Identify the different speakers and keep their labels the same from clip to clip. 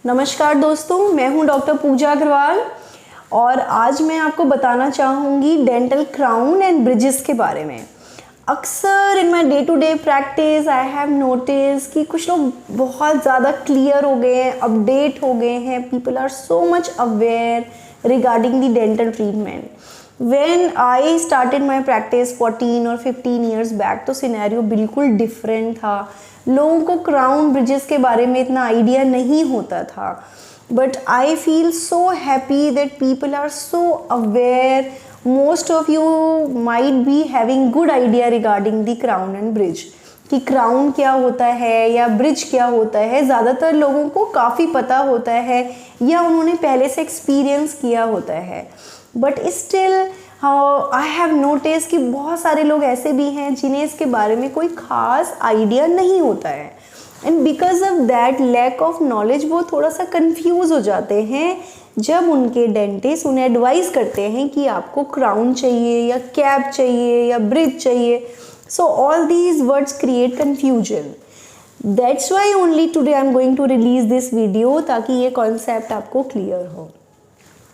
Speaker 1: नमस्कार दोस्तों, मैं हूं डॉक्टर पूजा अग्रवाल और आज मैं आपको बताना चाहूँगी डेंटल क्राउन एंड ब्रिजेस के बारे में। अक्सर in my day to day practice I have notice कि कुछ लोग बहुत ज़्यादा क्लियर हो गए हैं, अपडेट हो गए हैं, people are so much aware regarding the dental treatment. When I started my practice 14 और 15 years back तो सिनेरियो बिल्कुल डिफरेंट था। लोगों को क्राउन ब्रिजेस के बारे में इतना आइडिया नहीं होता था, but I feel so happy that people are so aware. Most of you might be having good idea regarding the crown and bridge कि क्राउन क्या होता है या ब्रिज क्या होता है। ज़्यादातर लोगों को काफ़ी पता होता है या उन्होंने पहले से एक्सपीरियंस किया होता है, but still I have notice कि बहुत सारे लोग ऐसे भी हैं जिन्हें इसके बारे में कोई ख़ास आइडिया नहीं होता है, and because of that lack of knowledge वो थोड़ा सा कंफ्यूज हो जाते हैं जब उनके डेंटिस्ट उन्हें एडवाइस करते हैं कि आपको क्राउन चाहिए या कैप चाहिए या ब्रिज चाहिए। So all these words create confusion. That's why only today I am going to release this video ताकि ये कॉन्सेप्ट आपको क्लियर हो।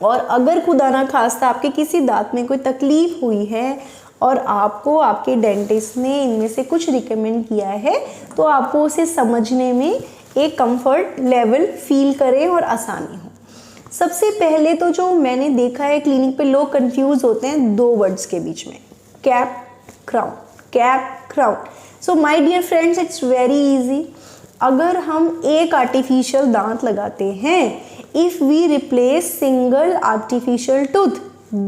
Speaker 1: और अगर खुदा ना खास्ता आपके किसी दांत में कोई तकलीफ हुई है और आपको आपके डेंटिस्ट ने इनमें से कुछ रिकमेंड किया है तो आपको उसे समझने में एक कंफर्ट लेवल फील करें और आसानी हो। सबसे पहले तो जो मैंने देखा है क्लिनिक पे लोग कंफ्यूज होते हैं दो वर्ड्स के बीच में, cap crown, cap crown. So my dear friends, it's very easy. अगर हम एक आर्टिफिशियल दांत लगाते हैं, if we replace single artificial tooth,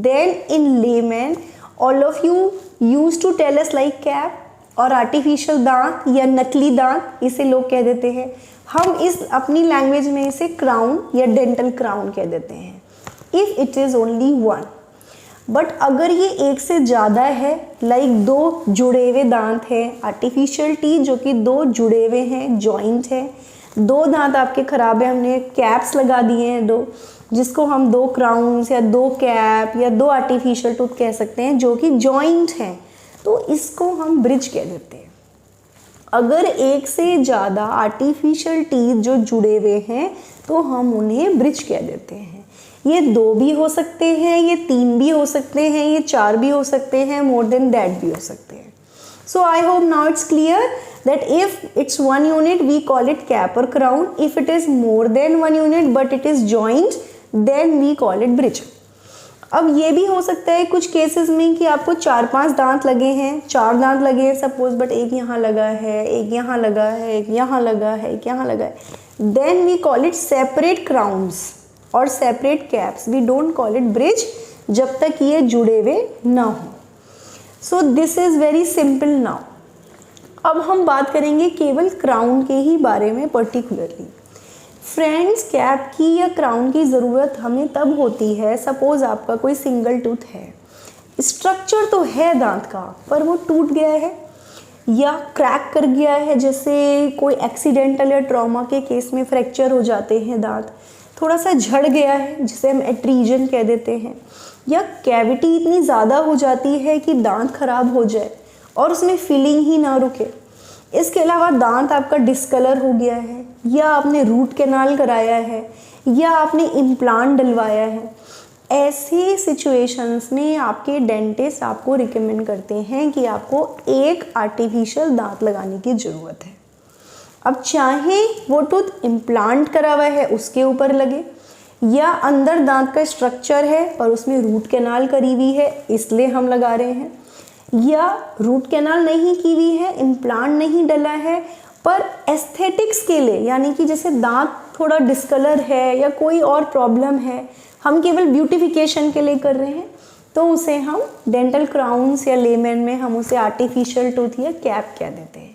Speaker 1: then in layman all of you used to tell us like cap और artificial दांत या नकली दांत इसे लोग कह देते हैं। हम इस अपनी लैंग्वेज में इसे क्राउन या डेंटल क्राउन कह देते हैं if it is only one। But अगर ये एक से ज़्यादा है, लाइक दो जुड़े हुए दांत हैं, आर्टिफिशियल टीथ जो कि दो जुड़े हुए हैं, जॉइंट है, दो दांत आपके ख़राब है, हमने कैप्स लगा दिए हैं दो, जिसको हम दो क्राउन्स या दो कैप या दो आर्टिफिशियल टूथ कह सकते हैं जो कि जॉइंट हैं, तो इसको हम ब्रिज कह देते हैं। अगर एक से ज़्यादा आर्टिफिशियल टीथ जो जुड़े हुए हैं तो हम उन्हें ब्रिज कह देते हैं। ये दो भी हो सकते हैं, ये तीन भी हो सकते हैं, ये चार भी हो सकते हैं, मोर देन दैट भी हो सकते हैं। So I hope now it's clear that if it's one unit we call it cap or crown. If it is more than one unit but it is joint then we call it bridge. अब ये भी हो सकता है कुछ cases में कि आपको 4-5 दांत लगे हैं, 4 दांत लगे हैं सपोज, बट एक यहाँ लगा है, एक यहाँ लगा है, एक यहाँ लगा है, एक यहाँ लगा है, then we call it separate crowns और separate caps. We don't call it bridge जब तक ये जुड़े हुए ना हो। So this is very simple now. अब हम बात करेंगे केवल क्राउन के ही बारे में पर्टिकुलरली। फ्रेंड्स, कैप की या क्राउन की ज़रूरत हमें तब होती है सपोज़ आपका कोई सिंगल टूथ है, स्ट्रक्चर तो है दांत का पर वो टूट गया है या क्रैक कर गया है, जैसे कोई एक्सीडेंटल या ट्रॉमा के केस में फ्रैक्चर हो जाते हैं दांत, थोड़ा सा झड़ गया है जिसे हम एट्रीजन कह देते हैं, या कैविटी इतनी ज़्यादा हो जाती है कि दांत खराब हो जाए और उसमें फिलिंग ही ना रुके। इसके अलावा दांत आपका डिस्कलर हो गया है या आपने रूट कैनाल कराया है या आपने इम्प्लांट डलवाया है। ऐसी सिचुएशंस में आपके डेंटिस्ट आपको रिकमेंड करते हैं कि आपको एक आर्टिफिशियल दांत लगाने की ज़रूरत है। अब चाहे वो टूथ इम्प्लांट करा हुआ है उसके ऊपर लगे या अंदर दांत का स्ट्रक्चर है और उसमें रूट कैनाल करी हुई है इसलिए हम लगा रहे हैं, या रूट कैनाल नहीं की हुई है, इम्प्लांट नहीं डला है, पर एस्थेटिक्स के लिए, यानी कि जैसे दांत थोड़ा डिस्कलर है या कोई और प्रॉब्लम है, हम केवल ब्यूटिफिकेशन के लिए कर रहे हैं, तो उसे हम डेंटल क्राउन्स या लेमन में हम उसे आर्टिफिशियल टूथ या कैप कह देते हैं।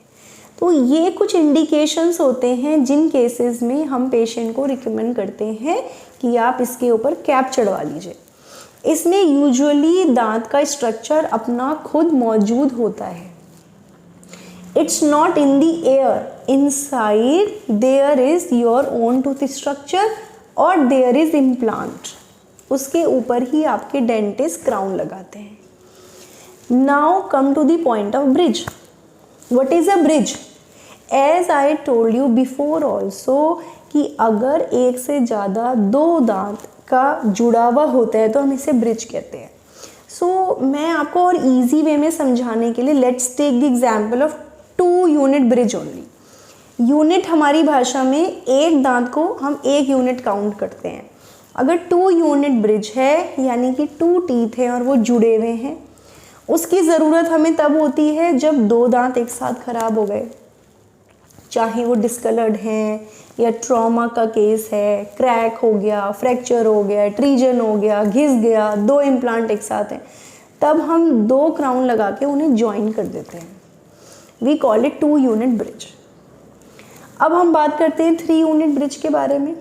Speaker 1: तो ये कुछ इंडिकेशंस होते हैं जिन केसेस में हम पेशेंट को रिकमेंड करते हैं कि आप इसके ऊपर कैप चढ़वा लीजिए। इसमें यूजुअली दांत का स्ट्रक्चर अपना खुद मौजूद होता है। It's not in the air, inside there is your own tooth structure और देयर इज इम्प्लांट, उसके ऊपर ही आपके डेंटिस्ट क्राउन लगाते हैं। Now come to the point of bridge. What is a bridge? As I told you before also कि अगर एक से ज़्यादा दो दांत का जुड़ा हुआ होता है तो हम इसे ब्रिज कहते हैं। सो मैं आपको और इजी वे में समझाने के लिए let's take the example of 2 unit bridge only. Unit हमारी भाषा में एक दांत को हम 1 यूनिट काउंट करते हैं। अगर 2 यूनिट ब्रिज है यानी कि 2 टीथ हैं और वो जुड़े हुए हैं, उसकी ज़रूरत हमें तब होती है जब 2 दांत एक साथ ख़राब हो गए, चाहे वो डिस्कलर्ड हैं या ट्रॉमा का केस है, क्रैक हो गया, फ्रैक्चर हो गया, ट्रीजन हो गया, घिस गया, 2 इम्प्लांट एक साथ हैं, तब हम 2 क्राउन लगा के उन्हें ज्वाइन कर देते हैं। We call it 2 unit bridge. अब हम बात करते हैं 3 यूनिट ब्रिज के बारे में।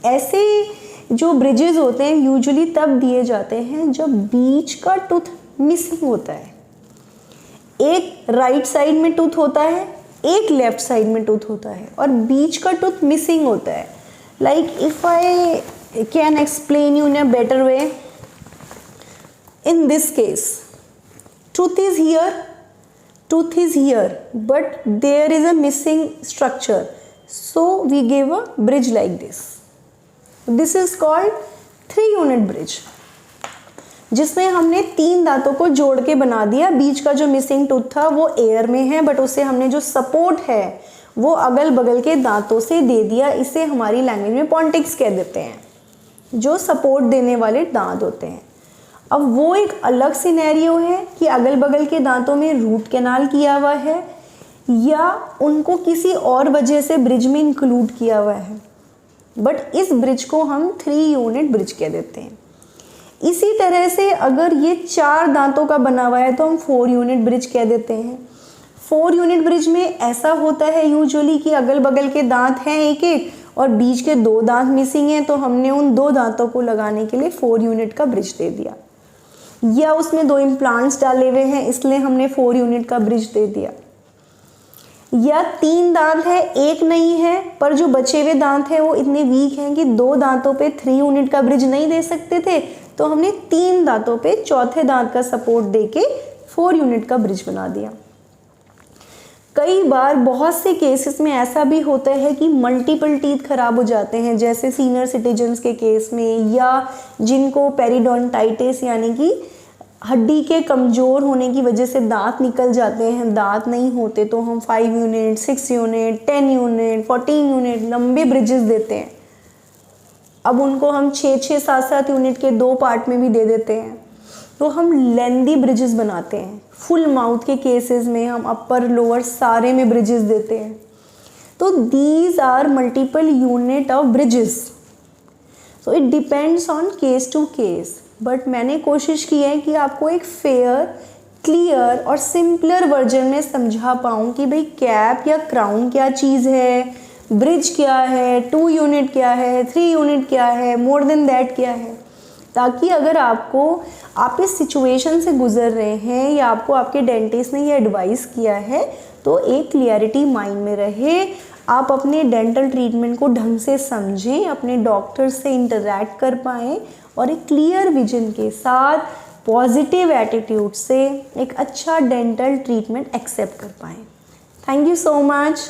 Speaker 1: ऐसे जो ब्रिजेस होते हैं यूजुअली तब दिए जाते हैं जब बीच का टूथ मिसिंग होता है। एक राइट साइड में टूथ होता है, एक लेफ्ट साइड में टूथ होता है और बीच का टूथ मिसिंग होता है। Like if I can explain you in a better way, in this case tooth is here but there is a missing structure, so we gave a bridge like this is called 3 unit bridge, जिसमें हमने 3 दांतों को जोड़ के बना दिया। बीच का जो मिसिंग टूथ था वो एयर में है बट उसे हमने जो सपोर्ट है वो अगल बगल के दांतों से दे दिया। इसे हमारी लैंग्वेज में पॉन्टिक्स कह देते हैं, जो सपोर्ट देने वाले दांत होते हैं। अब वो एक अलग सिनेरियो है कि अगल बगल के दांतों में रूट कैनाल किया हुआ है या उनको किसी और वजह से ब्रिज में इंक्लूड किया हुआ है, बट इस ब्रिज को हम 3 यूनिट ब्रिज कह देते हैं। इसी तरह से अगर ये 4 दांतों का बना हुआ है तो हम 4 यूनिट ब्रिज कह देते हैं। 4 यूनिट ब्रिज में ऐसा होता है यूजुअली कि अगल बगल के दांत हैं एक एक और बीच के 2 दांत मिसिंग हैं, तो हमने उन 2 दांतों को लगाने के लिए 4 यूनिट का ब्रिज दे दिया, या उसमें 2 इम्प्लांट्स डाले हुए हैं इसलिए हमने 4 यूनिट का ब्रिज दे दिया, या 3 दांत है एक नहीं है पर जो बचे हुए दांत हैं वो इतने वीक हैं कि 2 दांतों पे 3 यूनिट का ब्रिज नहीं दे सकते थे, तो हमने 3 दांतों पे चौथे दांत का सपोर्ट देके 4 यूनिट का ब्रिज बना दिया। कई बार बहुत से केसेस में ऐसा भी होता है कि मल्टीपल टीथ खराब हो जाते हैं, जैसे सीनियर सिटीजन्स के केस में, या जिनको पेरिडोंटाइटिस यानी कि हड्डी के कमज़ोर होने की वजह से दांत निकल जाते हैं, दांत नहीं होते, तो हम 5 यूनिट, 6 यूनिट, 10 यूनिट, 14 यूनिट लंबे ब्रिजेस देते हैं। अब उनको हम 6-6, 7-7 यूनिट के 2 पार्ट में भी दे देते हैं, तो हम लेंदी ब्रिजेस बनाते हैं। फुल माउथ के केसेस में हम अपर लोअर सारे में ब्रिजेस देते हैं। तो these are multiple unit of bridges, so it depends on case to case, but मैंने कोशिश की है कि आपको एक फेयर, क्लियर और सिंपलर वर्जन में समझा पाऊँ कि भाई कैप या क्राउन क्या चीज़ है, ब्रिज क्या है, 2 यूनिट क्या है, 3 यूनिट क्या है, मोर देन दैट क्या है, ताकि अगर आप इस सिचुएशन से गुजर रहे हैं या आपको आपके डेंटिस्ट ने ये एडवाइस किया है तो एक क्लियरिटी माइंड में रहे, आप अपने डेंटल ट्रीटमेंट को ढंग से समझें, अपने डॉक्टर से इंटरैक्ट कर पाएँ और एक क्लियर विजन के साथ पॉजिटिव एटीट्यूड से एक अच्छा डेंटल ट्रीटमेंट एक्सेप्ट कर पाएँ। Thank you so much.